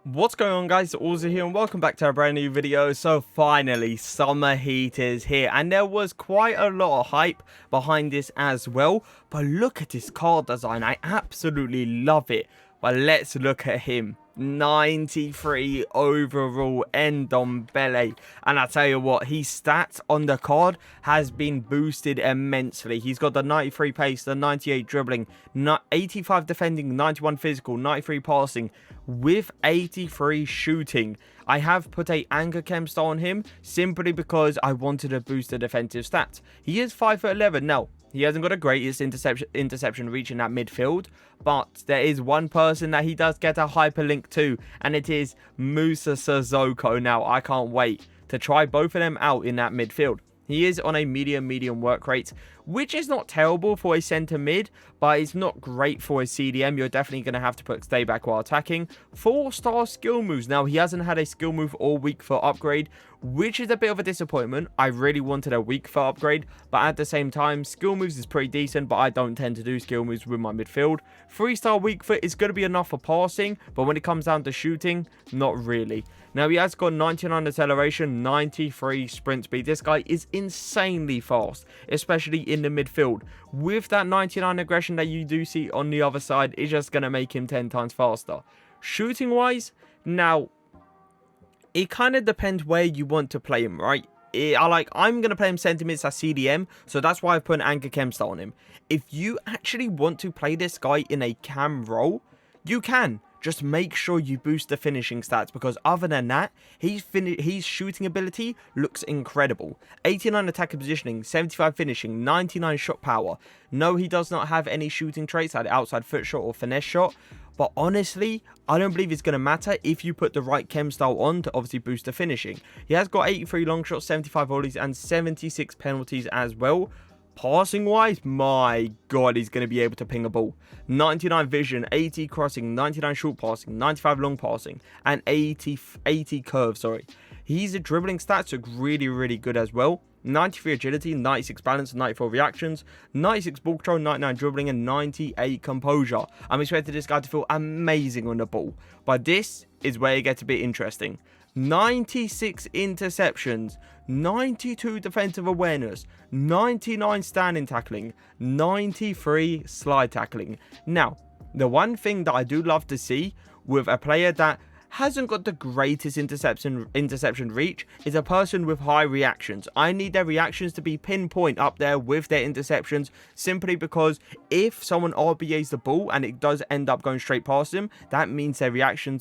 What's going on, guys? Auzio here and welcome back to a brand new video. So finally, summer heat is here and there was quite a lot of hype behind this as well. But look at this card design, I absolutely love it. But let's look at him. 93 overall Ndombele, and I tell you what, his stats on the card has been boosted immensely. He's got the 93 pace, the 98 dribbling, 85 defending, 91 physical, 93 passing with 83 shooting. I have put a anchor chem star on him simply because I wanted to boost the defensive stats. He is 5'11". Now he hasn't got the greatest interception reach in that midfield, but there is one person that he does get a hyperlink to, and it is Musa Sissoko. Now, I can't wait to try both of them out in that midfield. He is on a medium work rate, which is not terrible for a centre mid, but it's not great for a CDM. You're definitely going to have to put stay back while attacking. 4-star skill moves. Now, he hasn't had a skill move all week for upgrade, which is a bit of a disappointment. I really wanted a week for upgrade, but at the same time, skill moves is pretty decent, but I don't tend to do skill moves with my midfield. 3-star weak foot is going to be enough for passing, but when it comes down to shooting, not really. Now, he has got 99 acceleration, 93 sprint speed. This guy is insanely fast, especially in the midfield. With that 99 aggression that you do see on the other side, it's just going to make him 10 times faster. Shooting-wise, now, it kind of depends where you want to play him, right? I'm going to play him centre mids as CDM, so that's why I've put an anchor chem star on him. If you actually want to play this guy in a cam role, you can. Just make sure you boost the finishing stats, because other than that, his shooting ability looks incredible. 89 attack positioning, 75 finishing, 99 shot power. No, he does not have any shooting traits like outside foot shot or finesse shot. But honestly, I don't believe it's going to matter if you put the right chem style on to obviously boost the finishing. He has got 83 long shots, 75 volleys, and 76 penalties as well. Passing wise, my god, he's going to be able to ping a ball. 99 vision, 80 crossing, 99 short passing, 95 long passing, and 80 curve, sorry. His dribbling stats look really good as well. 93 agility, 96 balance, 94 reactions, 96 ball control, 99 dribbling, and 98 composure. I'm expecting this guy to feel amazing on the ball. But this is where it gets a bit interesting. 96 interceptions, 92 defensive awareness, 99 standing tackling, 93 slide tackling. Now, the one thing that I do love to see with a player that hasn't got the greatest interception reach is a person with high reactions. I need their reactions to be pinpoint up there with their interceptions, simply because if someone RBAs the ball and it does end up going straight past them, that means their reaction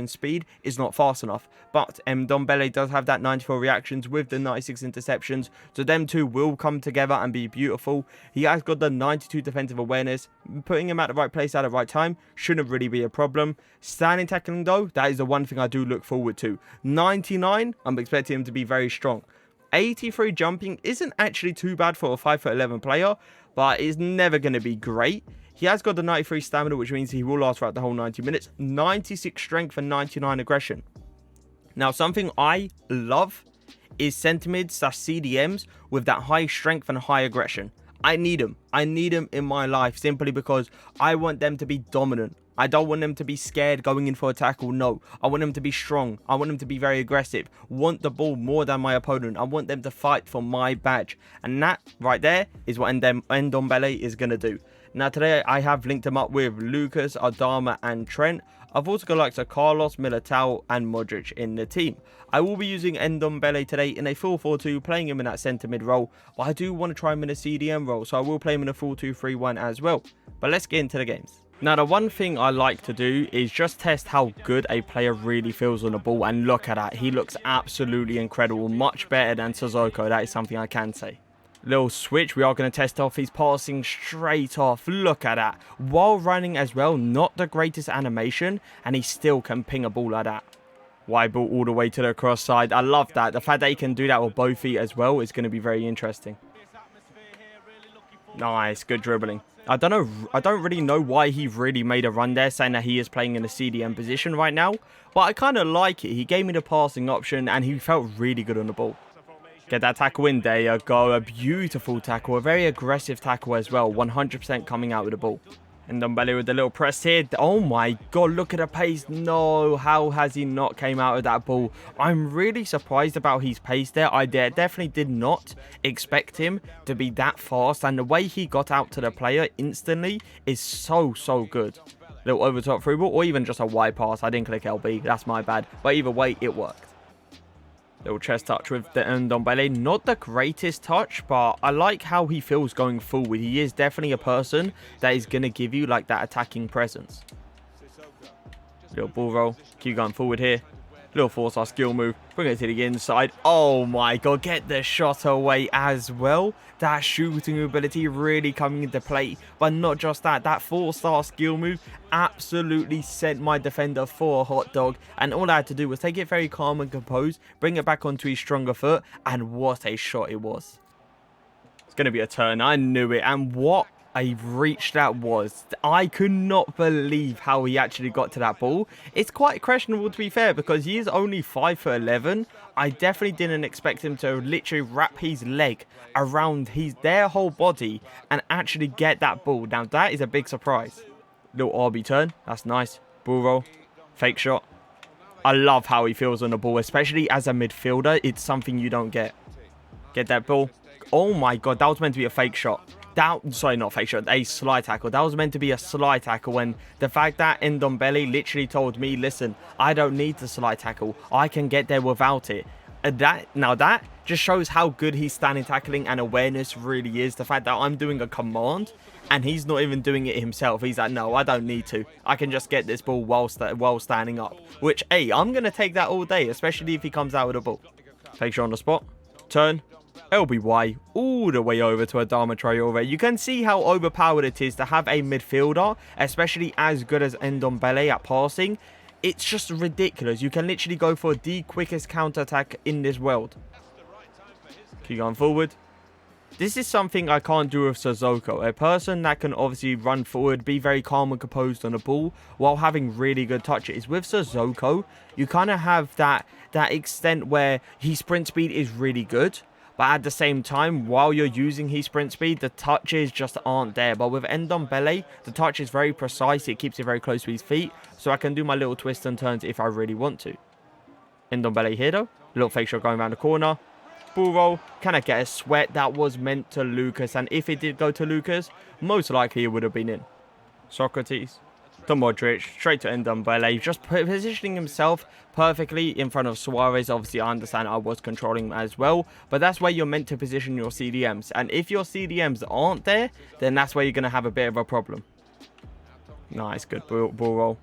speed is not fast enough. But Ndombele does have that 94 reactions with the 96 interceptions, so them two will come together and be beautiful. He has got the 92 defensive awareness. Putting him at the right place at the right time shouldn't really be a problem. Standing tackling though, that is the one thing I do look forward to. 99, I'm expecting him to be very strong. 83 jumping isn't actually too bad for a 5'11" player, but it's never going to be great. He has got the 93 stamina, which means he will last throughout the whole 90 minutes. 96 strength and 99 aggression. Now, something I love is centre mids / CDMs with that high strength and high aggression. I need them. I need them in my life simply because I want them to be dominant. I don't want them to be scared going in for a tackle. No, I want them to be strong. I want them to be very aggressive. Want the ball more than my opponent. I want them to fight for my badge. And that right there is what Ndombele is going to do. Now today I have linked him up with Lucas, Adama and Trent. I've also got likes of Carlos, Militao and Modric in the team. I will be using Ndombele today in a 4-4-2, playing him in that centre mid role. But I do want to try him in a CDM role, so I will play him in a 4-2-3-1 as well. But let's get into the games. Now, the one thing I like to do is just test how good a player really feels on the ball. And look at that. He looks absolutely incredible. Much better than Sissoko. That is something I can say. Little switch. We are going to test off. He's passing straight off. Look at that. While running as well. Not the greatest animation. And he still can ping a ball like that. Wide ball all the way to the cross side. I love that. The fact that he can do that with both feet as well is going to be very interesting. Nice. Good dribbling. I don't really know why he really made a run there, saying that he is playing in a CDM position right now. But I kind of like it. He gave me the passing option and he felt really good on the ball. Get that tackle in. There you go. A beautiful tackle. A very aggressive tackle as well. 100% coming out with the ball. And Ndombele with the little press here. Oh my god, look at the pace. No, how has he not came out of that ball? I'm really surprised about his pace there. I definitely did not expect him to be that fast. And the way he got out to the player instantly is so good. Little over top through ball or even just a wide pass. I didn't click LB. That's my bad. But either way, it worked. Little chest touch with the Ndombele. Not the greatest touch, but I like how he feels going forward. He is definitely a person that is going to give you like that attacking presence. Little ball roll. Keep going forward here. Little four-star skill move. Bring it to the inside. Oh my god. Get the shot away as well. That shooting ability really coming into play. But not just that. That four-star skill move absolutely sent my defender for a hot dog. And all I had to do was take it very calm and composed. Bring it back onto his stronger foot. And what a shot it was. It's going to be a turn. I knew it. And what a reach that was. I could not believe how he actually got to that ball. It's quite questionable, to be fair, because he is only 5'11". I definitely didn't expect him to literally wrap his leg around their whole body and actually get that ball. Now that is a big surprise. Little RB turn. That's nice. Ball roll. Fake shot. I love how he feels on the ball, especially as a midfielder. It's something you don't get. Get that ball. Oh my god, that was meant to be a fake shot. Sorry, not fake shot, a slide tackle. That was meant to be a slide tackle, and the fact that Ndombele literally told me, listen, I don't need the slide tackle. I can get there without it. Now that just shows how good his standing tackling and awareness really is. The fact that I'm doing a command and he's not even doing it himself. He's like, no, I don't need to. I can just get this ball while standing up. Which, hey, I'm going to take that all day, especially if he comes out with a ball. Fake shot on the spot. Turn. LBY all the way over to Adama Traore. You can see how overpowered it is to have a midfielder, especially as good as Ndombele at passing. It's just ridiculous. You can literally go for the quickest counter-attack in this world. Keep going forward. This is something I can't do with Sissoko. A person that can obviously run forward, be very calm and composed on the ball while having really good touches. With Sissoko, you kind of have that extent where his sprint speed is really good. But at the same time, while you're using his sprint speed, the touches just aren't there. But with Ndombele, the touch is very precise. It keeps it very close to his feet. So I can do my little twists and turns if I really want to. Ndombele here though. Little fake shot going around the corner. Ball roll. Can I get a sweat? That was meant to Lucas. And if it did go to Lucas, most likely it would have been in. Socrates. To Modric, straight to Ndombele, just positioning himself perfectly in front of Suarez. Obviously, I understand I was controlling him as well, but that's where you're meant to position your CDMs. And if your CDMs aren't there, then that's where you're going to have a bit of a problem. Nice, good ball roll.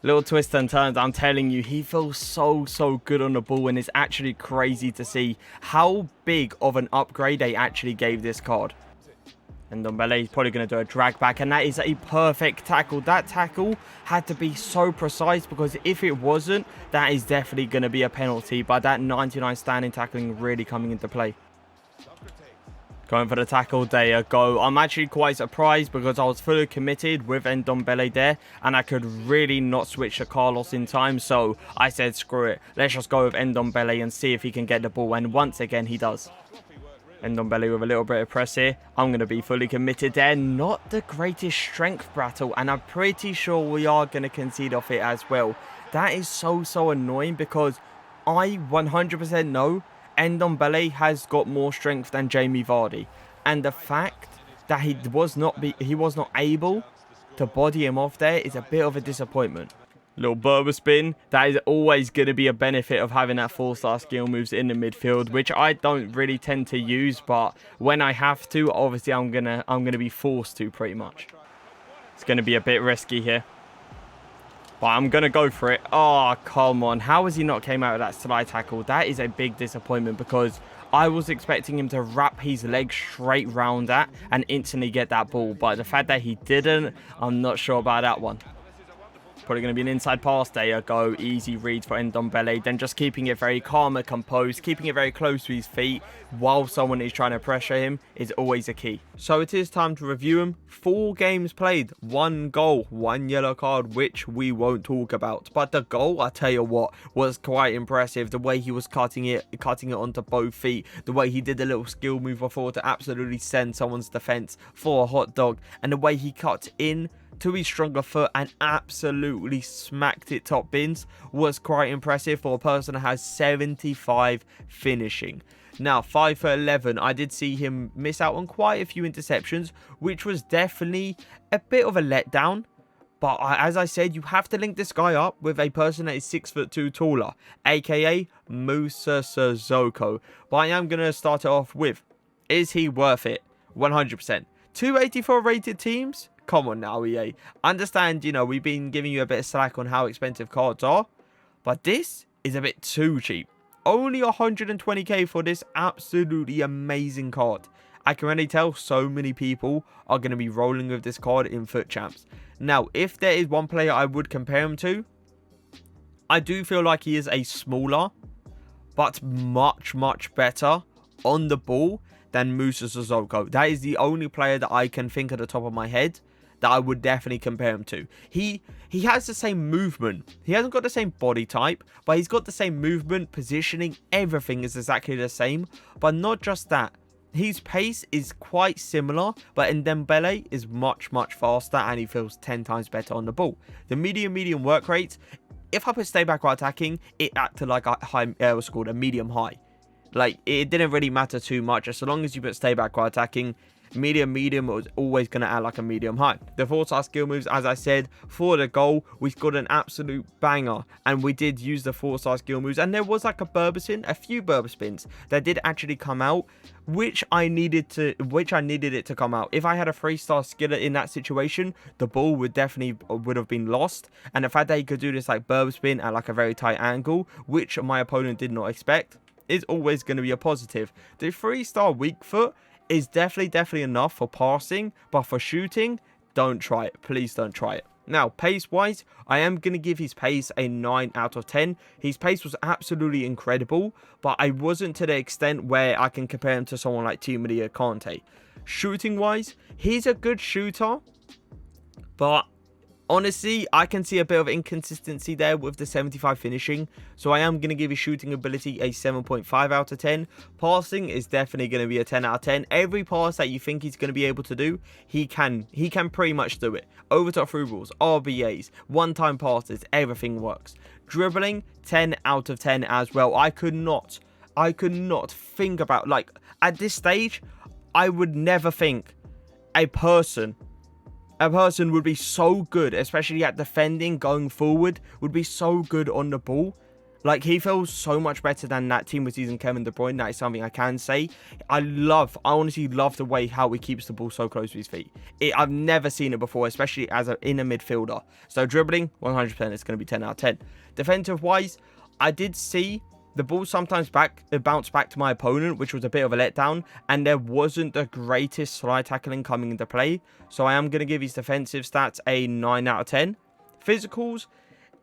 Little twists and turns, I'm telling you, he feels so good on the ball, and it's actually crazy to see how big of an upgrade they actually gave this card. And Ndombele is probably going to do a drag back. And that is a perfect tackle. That tackle had to be so precise, because if it wasn't, that is definitely going to be a penalty. But that 99 standing tackling really coming into play. Going for the tackle. There you go. I'm actually quite surprised, because I was fully committed with Ndombele there. And I could really not switch to Carlos in time. So I said, screw it. Let's just go with Ndombele and see if he can get the ball. And once again, he does. Ndombele with a little bit of press here. I'm going to be fully committed there. Not the greatest strength battle, and I'm pretty sure we are going to concede off it as well. That is so annoying, because I 100% know Ndombele has got more strength than Jamie Vardy, and the fact that he was not able to body him off there is a bit of a disappointment. Little Berber spin. That is always going to be a benefit of having that 4-star skill moves in the midfield, which I don't really tend to use, but when I have to, obviously I'm gonna be forced to, pretty much. It's gonna be a bit risky here, but I'm gonna go for it. Oh, come on. How has he not came out of that slide tackle? That is a big disappointment, because I was expecting him to wrap his leg straight round that and instantly get that ball, but the fact that he didn't, I'm not sure about that one. Probably going to be an inside pass. There you go. Easy read for Ndombele. Then just keeping it very calm and composed. Keeping it very close to his feet while someone is trying to pressure him is always a key. So it is time to review him. 4 games played. 1 goal. 1 yellow card, which we won't talk about. But the goal, I tell you what, was quite impressive. The way he was cutting it onto both feet. The way he did the little skill move before to absolutely send someone's defense for a hot dog. And the way he cut in to his stronger foot and absolutely smacked it top bins was quite impressive for a person that has 75 finishing. Now, 5'11", I did see him miss out on quite a few interceptions, which was definitely a bit of a letdown. But as I said, you have to link this guy up with a person that is 6'2" taller, aka Musa Sissoko. But I am going to start it off with, is he worth it? 100%. 284 rated teams? Come on now, EA. Understand, you know, we've been giving you a bit of slack on how expensive cards are. But this is a bit too cheap. Only 120k for this absolutely amazing card. I can already tell so many people are going to be rolling with this card in FUT Champs. Now, if there is one player I would compare him to, I do feel like he is a smaller, but much, much better on the ball than Musa Sissoko. That is the only player that I can think at the top of my head that I would definitely compare him to. He has the same movement. He hasn't got the same body type, but he's got the same movement, positioning, everything is exactly the same. But not just that. His pace is quite similar, but Ndombele is much, much faster and he feels 10 times better on the ball. The medium work rate, if I put stay back while attacking, it acted like a high, what's called a medium high. Like, it didn't really matter too much. As long as you put stay back while attacking, medium was always going to add like a medium high. The 4-star skill moves, as I said, for the goal, we got an absolute banger. And we did use the 4-star skill moves. And there was like a few Berber spins that did actually come out, which I needed it to come out. If I had a 3-star skiller in that situation, the ball would have been lost. And the fact that he could do this like Berber spin at like a very tight angle, which my opponent did not expect, is always going to be a positive. The 3-star weak foot is definitely enough for passing, but for shooting, don't try it. Please don't try it. Now, pace-wise, I am going to give his pace a 9 out of 10. His pace was absolutely incredible, but I wasn't to the extent where I can compare him to someone like Timothy Kante. Shooting-wise, he's a good shooter, but honestly, I can see a bit of inconsistency there with the 75 finishing. So I am going to give his shooting ability a 7.5 out of 10. Passing is definitely going to be a 10 out of 10. Every pass that you think he's going to be able to do, he can pretty much do it. Over top through balls, RBAs, one-time passes, everything works. Dribbling, 10 out of 10 as well. I could not think about, like, at this stage, I would never think a person would be so good, especially at defending, going forward, would be so good on the ball. Like, he feels so much better than that team was using Kevin De Bruyne. That is something I can say. I honestly love the way how he keeps the ball so close to his feet. I've never seen it before, especially as an inner midfielder. So dribbling, 100%, it's going to be 10 out of 10. Defensive-wise, I did see the ball sometimes bounced back to my opponent, which was a bit of a letdown, and there wasn't the greatest slide tackling coming into play. So I am going to give his defensive stats a 9 out of 10. Physicals,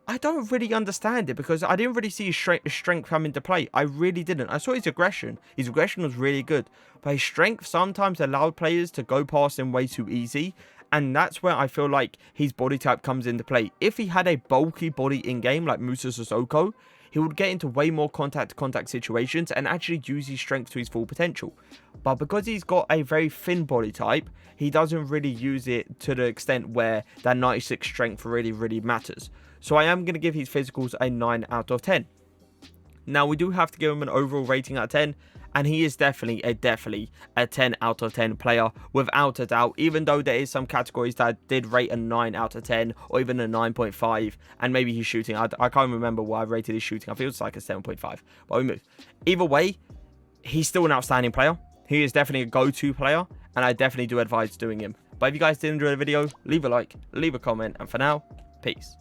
I don't really understand it because I didn't really see his strength come into play. I really didn't. I saw his aggression. His aggression was really good, but his strength sometimes allowed players to go past him way too easy. And that's where I feel like his body type comes into play. If he had a bulky body in-game like Musa Sissoko, he would get into way more contact situations and actually use his strength to his full potential. But because he's got a very thin body type, he doesn't really use it to the extent where that 96 strength really matters. So I am going to give his physicals a 9 out of 10. Now, we do have to give him an overall rating out of 10. And he is definitely a 10 out of 10 player, without a doubt. Even though there is some categories that did rate a 9 out of 10, or even a 9.5. And maybe he's shooting. I can't remember what I rated his shooting. I feel it's like a 7.5. But either way, he's still an outstanding player. He is definitely a go-to player. And I definitely do advise doing him. But if you guys did enjoy the video, leave a like, leave a comment. And for now, peace.